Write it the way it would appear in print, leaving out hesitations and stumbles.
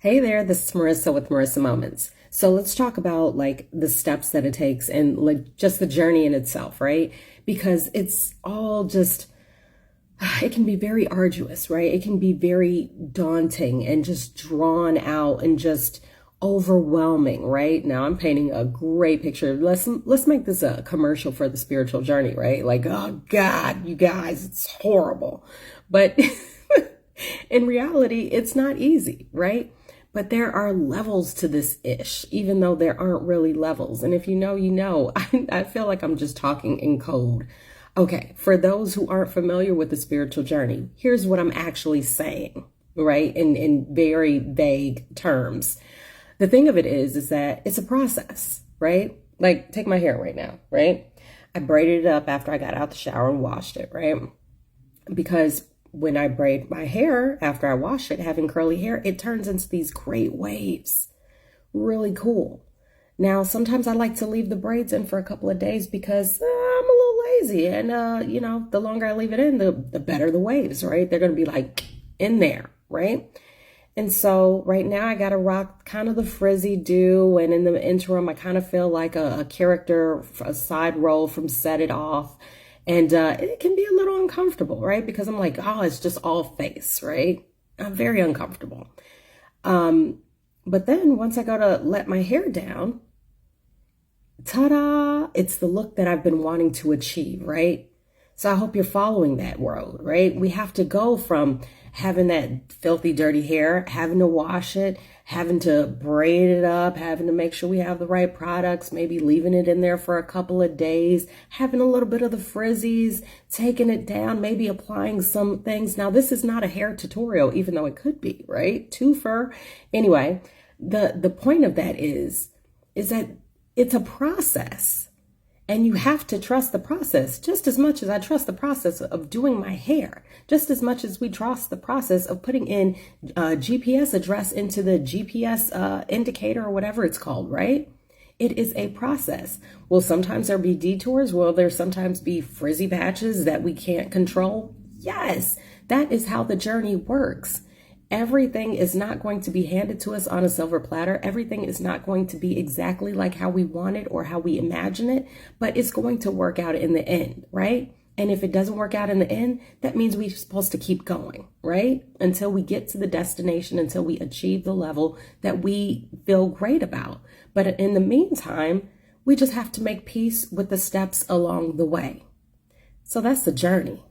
Hey there, this is Marissa with Marissa Moments. So let's talk about like the steps that it takes and like just the journey in itself, right? Because it's all just, it can be very arduous, right? It can be very daunting and just drawn out and just overwhelming, right? Now I'm painting a great picture. Let's make this a commercial for the spiritual journey, right? Like, oh God, you guys, it's horrible. But in reality, it's not easy, right? But there are levels to this ish, even though there aren't really levels. And if you know, you know. I feel like I'm just talking in code. Okay, for those who aren't familiar with the spiritual journey, here's what I'm actually saying, right? In very vague terms. The thing of it is that it's a process, right? Like, take my hair right now, right? I braided it up after I got out the shower and washed it, right? Because when I braid my hair after I wash it, having curly hair, it turns into these great waves. Really cool. Now, sometimes I like to leave the braids in for a couple of days because I'm a little lazy. And, the longer I leave it in, the better the waves, right? They're going to be like in there, right? And so right now I got to rock kind of the frizzy do. And in the interim, I kind of feel like a character, a side role from Set It Off. And it can be a little uncomfortable, right? Because I'm like, oh, it's just all face, right? I'm very uncomfortable. But then once I go to let my hair down, ta-da, it's the look that I've been wanting to achieve, right? So I hope you're following that road, right? We have to go from having that filthy, dirty hair, having to wash it, having to braid it up, having to make sure we have the right products, maybe leaving it in there for a couple of days, having a little bit of the frizzies, taking it down, maybe applying some things. Now, this is not a hair tutorial, even though it could be, right? Twofer. Anyway, the point of that is that it's a process. And you have to trust the process just as much as I trust the process of doing my hair, just as much as we trust the process of putting in a GPS address into the GPS indicator or whatever it's called, right? It is a process. Will sometimes there be detours? Will there sometimes be frizzy patches that we can't control? Yes, that is how the journey works. Everything is not going to be handed to us on a silver platter. Everything is not going to be exactly like how we want it or how we imagine it, but it's going to work out in the end, right? And if it doesn't work out in the end, that means we're supposed to keep going, right? Until we get to the destination, until we achieve the level that we feel great about. But in the meantime, we just have to make peace with the steps along the way. So that's the journey.